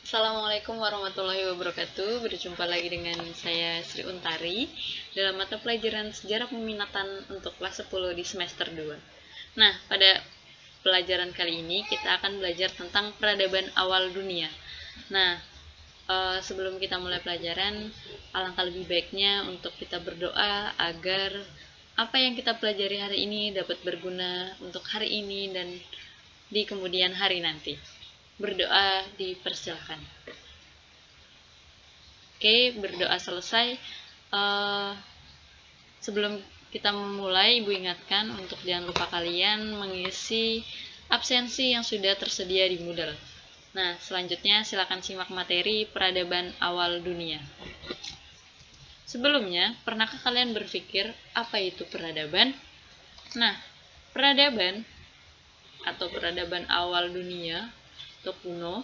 Assalamualaikum warahmatullahi wabarakatuh. Berjumpa lagi dengan saya Sri Untari dalam mata pelajaran Sejarah Peminatan untuk kelas 10 di semester 2. Nah, pada pelajaran kali ini kita akan belajar tentang peradaban awal dunia. Nah, sebelum kita mulai pelajaran, alangkah lebih baiknya untuk kita berdoa agar apa yang kita pelajari hari ini dapat berguna untuk hari ini dan di kemudian hari nanti. Berdoa dipersilahkan. Oke, berdoa selesai. Sebelum kita memulai, Ibu ingatkan untuk jangan lupa kalian mengisi absensi yang sudah tersedia di Moodle. Nah, selanjutnya silakan simak materi peradaban awal dunia. Sebelumnya, pernahkah kalian berpikir apa itu peradaban? Nah, peradaban atau peradaban awal dunia atau kuno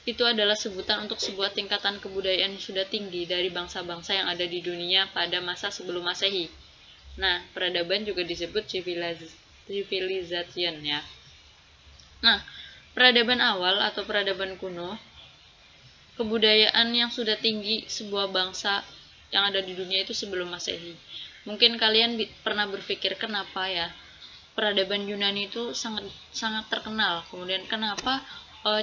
itu adalah sebutan untuk sebuah tingkatan kebudayaan yang sudah tinggi dari bangsa-bangsa yang ada di dunia pada masa sebelum Masehi. Nah, peradaban juga disebut civilization ya. Nah, peradaban awal atau peradaban kuno, kebudayaan yang sudah tinggi sebuah bangsa yang ada di dunia itu sebelum Masehi. Mungkin kalian pernah berpikir kenapa ya peradaban Yunani itu sangat terkenal. Kemudian kenapa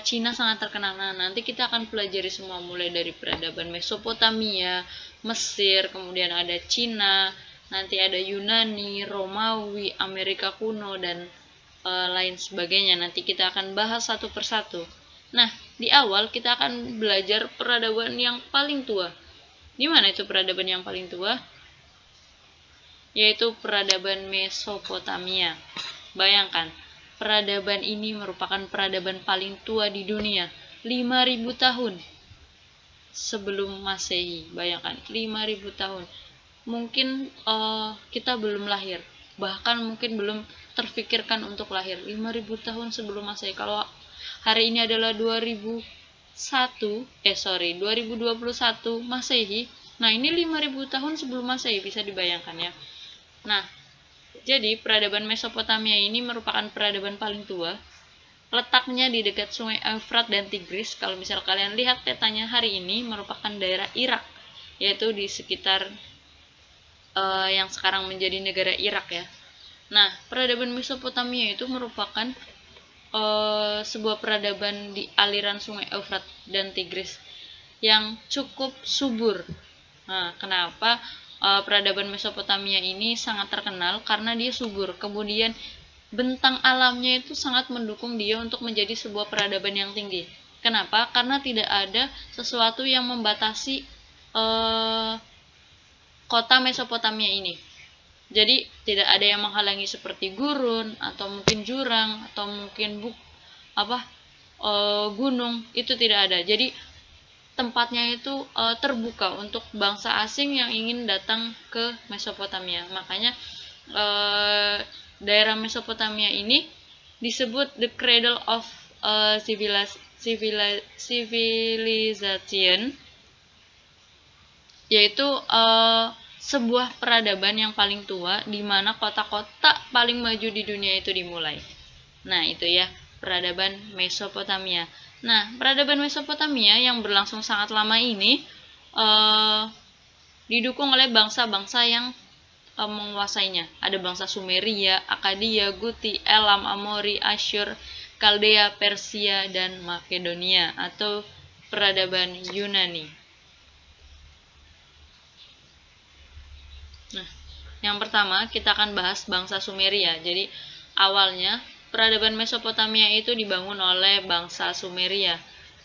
Cina sangat terkenal. Nah, nanti kita akan pelajari semua mulai dari peradaban Mesopotamia, Mesir, kemudian ada Cina, nanti ada Yunani, Romawi, Amerika kuno dan lain sebagainya. Nanti kita akan bahas satu persatu. Nah, di awal kita akan belajar peradaban yang paling tua. Di mana itu peradaban yang paling tua? Yaitu peradaban Mesopotamia. Bayangkan, peradaban ini merupakan peradaban paling tua di dunia, 5.000 tahun sebelum Masehi. Bayangkan, 5.000 tahun. Mungkin kita belum lahir, bahkan mungkin belum terfikirkan untuk lahir. 5.000 tahun sebelum Masehi. Kalau hari ini adalah 2021 Masehi. Nah, ini 5.000 tahun sebelum Masehi, bisa dibayangkan ya. Nah, jadi peradaban Mesopotamia ini merupakan peradaban paling tua. Letaknya di dekat sungai Efrat dan Tigris. Kalau misal kalian lihat petanya hari ini, merupakan daerah Irak, yaitu di sekitar yang sekarang menjadi negara Irak ya. Nah, peradaban Mesopotamia itu merupakan sebuah peradaban di aliran sungai Efrat dan Tigris yang cukup subur. Nah, kenapa peradaban Mesopotamia ini sangat terkenal? Karena dia subur. Kemudian bentang alamnya itu sangat mendukung dia untuk menjadi sebuah peradaban yang tinggi. Kenapa? Karena tidak ada sesuatu yang membatasi kota Mesopotamia ini. Jadi tidak ada yang menghalangi seperti gurun atau mungkin jurang atau mungkin gunung, itu tidak ada. Jadi tempatnya itu terbuka untuk bangsa asing yang ingin datang ke Mesopotamia. Makanya daerah Mesopotamia ini disebut the cradle of civilization, yaitu sebuah peradaban yang paling tua di mana kota-kota paling maju di dunia itu dimulai. Nah, itu ya peradaban Mesopotamia. Nah, peradaban Mesopotamia yang berlangsung sangat lama ini didukung oleh bangsa-bangsa yang menguasainya. Ada bangsa Sumeria, Akkadia, Guti, Elam, Amori, Asyur, Kaldea, Persia, dan Makedonia atau peradaban Yunani. Nah, yang pertama kita akan bahas bangsa Sumeria. Jadi awalnya peradaban Mesopotamia itu dibangun oleh bangsa Sumeria.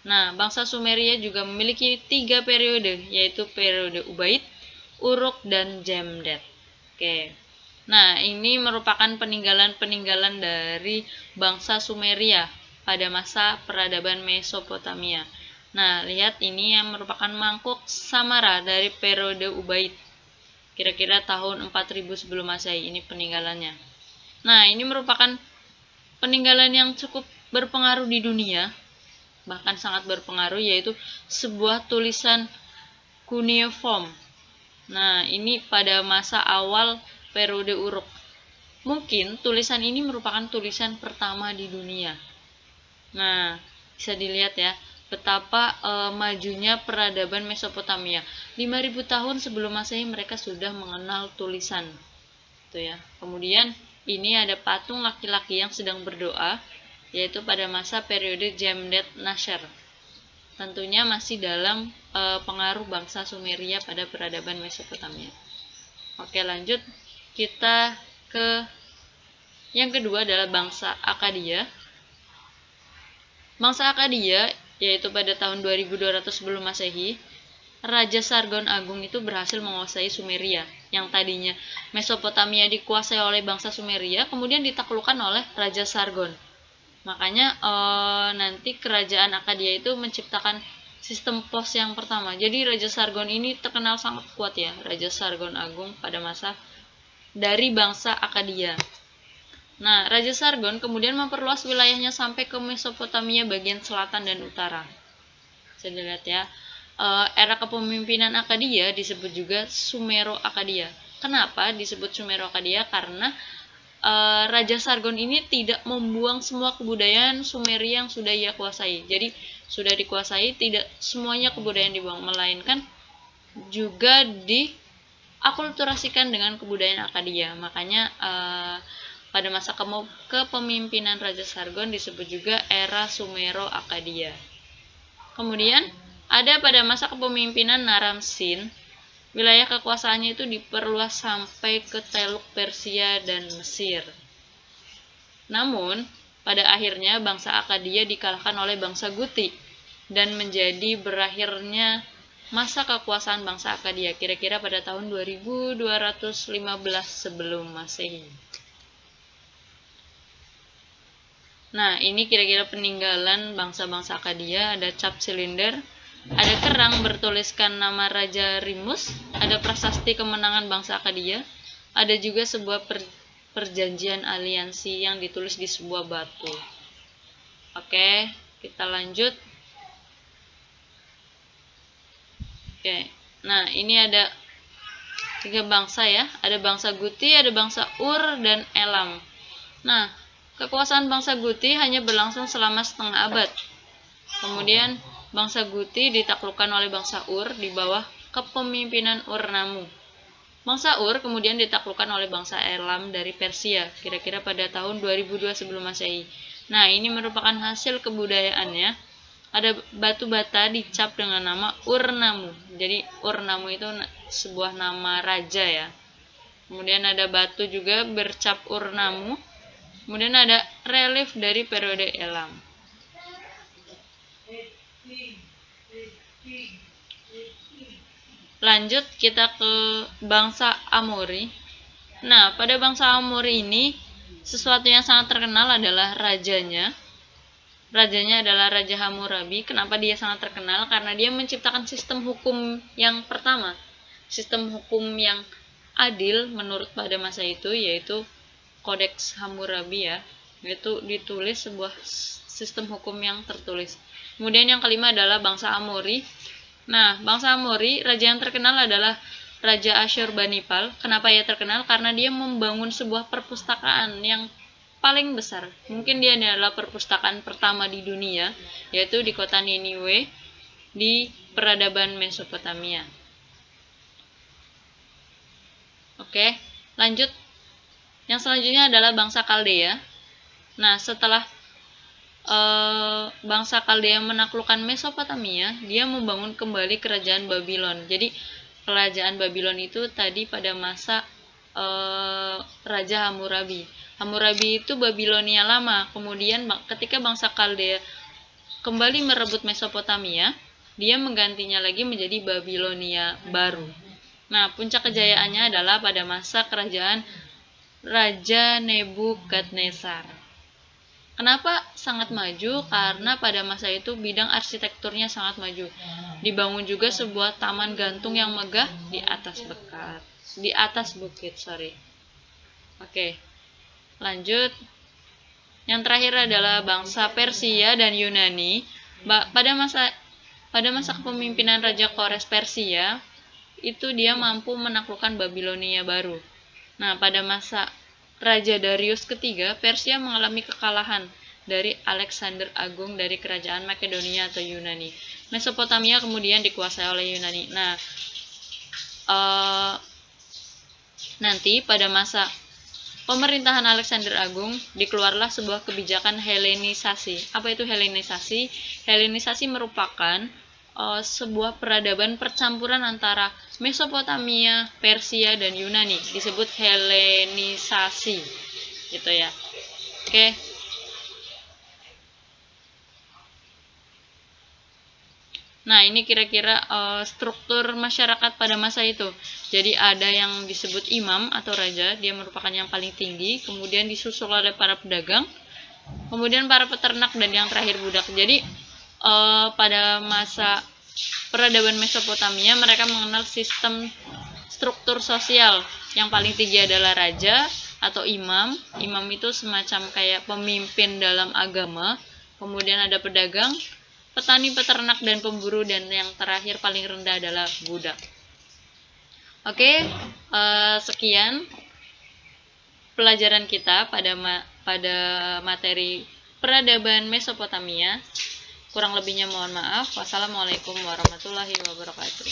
Nah, bangsa Sumeria juga memiliki 3 periode, yaitu periode Ubaid, Uruk, dan Jemdet. Oke. Nah, ini merupakan peninggalan-peninggalan dari bangsa Sumeria pada masa peradaban Mesopotamia. Nah, lihat ini yang merupakan mangkuk Samara dari periode Ubaid. Kira-kira tahun 4000 sebelum Masehi, ini peninggalannya. Nah, ini merupakan peninggalan yang cukup berpengaruh di dunia, bahkan sangat berpengaruh, yaitu sebuah tulisan cuneiform. Nah, ini pada masa awal periode Uruk. Mungkin tulisan ini merupakan tulisan pertama di dunia. Nah, bisa dilihat ya, betapa majunya peradaban Mesopotamia. 5.000 tahun sebelum Masehi mereka sudah mengenal tulisan. Tuh ya. Kemudian ini ada patung laki-laki yang sedang berdoa, yaitu pada masa periode Jemdet Nasher. Tentunya masih dalam pengaruh bangsa Sumeria pada peradaban Mesopotamia. Oke, lanjut kita ke yang kedua adalah bangsa Akkadia. Bangsa Akkadia yaitu pada tahun 2200 sebelum Masehi, Raja Sargon Agung itu berhasil menguasai Sumeria yang tadinya Mesopotamia dikuasai oleh bangsa Sumeria, kemudian ditaklukkan oleh Raja Sargon. Makanya nanti kerajaan Akkadia itu menciptakan sistem pos yang pertama. Jadi Raja Sargon ini terkenal sangat kuat ya, Raja Sargon Agung pada masa dari bangsa Akkadia. Nah, Raja Sargon kemudian memperluas wilayahnya sampai ke Mesopotamia bagian selatan dan utara. Bisa dilihat ya. Era kepemimpinan Akkadia disebut juga Sumero-Akkadia. Kenapa disebut Sumero-Akkadia? Karena Raja Sargon ini tidak membuang semua kebudayaan Sumeria yang sudah ia kuasai. Jadi sudah dikuasai, tidak semuanya kebudayaan dibuang, melainkan juga diakulturasikan dengan kebudayaan Akkadia. Makanya pada masa kepemimpinan Raja Sargon disebut juga era Sumero-Akkadia. Kemudian ada pada masa kepemimpinan Naram-Sin, wilayah kekuasaannya itu diperluas sampai ke Teluk Persia dan Mesir. Namun, pada akhirnya bangsa Akkadia dikalahkan oleh bangsa Guti dan menjadi berakhirnya masa kekuasaan bangsa Akkadia kira-kira pada tahun 2215 sebelum Masehi. Nah, ini kira-kira peninggalan bangsa-bangsa Akkadia. Ada cap silinder, ada kerang bertuliskan nama Raja Rimus, ada prasasti kemenangan bangsa Akkadia, ada juga sebuah perjanjian aliansi yang ditulis di sebuah batu. Oke, kita lanjut. Oke, nah ini ada 3 bangsa ya, ada bangsa Guti, ada bangsa Ur, dan Elam. Nah, kekuasaan bangsa Guti hanya berlangsung selama setengah abad. Kemudian bangsa Guti ditaklukkan oleh bangsa Ur di bawah kepemimpinan Ur-Nammu. Bangsa Ur kemudian ditaklukkan oleh bangsa Elam dari Persia, kira-kira pada tahun 2002 sebelum Masehi. Nah, ini merupakan hasil kebudayaannya. Ada batu bata dicap dengan nama Ur-Nammu. Jadi Ur-Nammu itu sebuah nama raja ya. Kemudian ada batu juga bercap Ur-Nammu. Kemudian ada relief dari periode Elam. Lanjut kita ke bangsa Amori. Nah, pada bangsa Amori ini sesuatu yang sangat terkenal adalah rajanya. Rajanya adalah Raja Hammurabi. Kenapa dia sangat terkenal? Karena dia menciptakan sistem hukum yang pertama. Sistem hukum yang adil menurut pada masa itu, yaitu Kodeks Hammurabi ya, yaitu ditulis sebuah sistem hukum yang tertulis. Kemudian yang kelima adalah bangsa Amori. Nah, bangsa Amori, raja yang terkenal adalah Raja Ashurbanipal. Kenapa ia terkenal? Karena dia membangun sebuah perpustakaan yang paling besar. Mungkin dia adalah perpustakaan pertama di dunia, yaitu di kota Niniwe di peradaban Mesopotamia. Oke, lanjut. Yang selanjutnya adalah bangsa Kaldea. Nah, setelah bangsa Kaldea menaklukkan Mesopotamia, dia membangun kembali kerajaan Babylon. Jadi, kerajaan Babylon itu tadi pada masa Raja Hammurabi. Hammurabi itu Babilonia lama. Kemudian ketika bangsa Kaldea kembali merebut Mesopotamia, dia menggantinya lagi menjadi Babilonia baru. Nah, puncak kejayaannya adalah pada masa kerajaan Raja Nebukadnezar. Kenapa sangat maju? Karena pada masa itu bidang arsitekturnya sangat maju. Dibangun juga sebuah taman gantung yang megah di atas bukit. Oke, lanjut. Yang terakhir adalah bangsa Persia dan Yunani. Pada masa kepemimpinan Raja Kores Persia, itu dia mampu menaklukkan Babilonia baru. Nah, pada masa Raja Darius ketiga, Persia mengalami kekalahan dari Alexander Agung dari kerajaan Makedonia atau Yunani. Mesopotamia kemudian dikuasai oleh Yunani. Nah, nanti pada masa pemerintahan Alexander Agung dikeluarlah sebuah kebijakan Helenisasi. Apa itu Helenisasi? Helenisasi merupakan sebuah peradaban percampuran antara Mesopotamia, Persia, dan Yunani. Disebut Helenisasi, gitu ya. Oke. Nah, ini kira-kira struktur masyarakat pada masa itu. Jadi ada yang disebut imam atau raja, dia merupakan yang paling tinggi, kemudian disusul oleh para pedagang, kemudian para peternak, dan yang terakhir budak. Jadi pada masa peradaban Mesopotamia mereka mengenal sistem struktur sosial. Yang paling tinggi adalah raja atau imam. Imam itu semacam kayak pemimpin dalam agama. Kemudian ada pedagang, petani, peternak, dan pemburu, dan yang terakhir paling rendah adalah budak. Oke, sekian pelajaran kita pada materi peradaban Mesopotamia. Kurang lebihnya mohon maaf. Wassalamualaikum warahmatullahi wabarakatuh.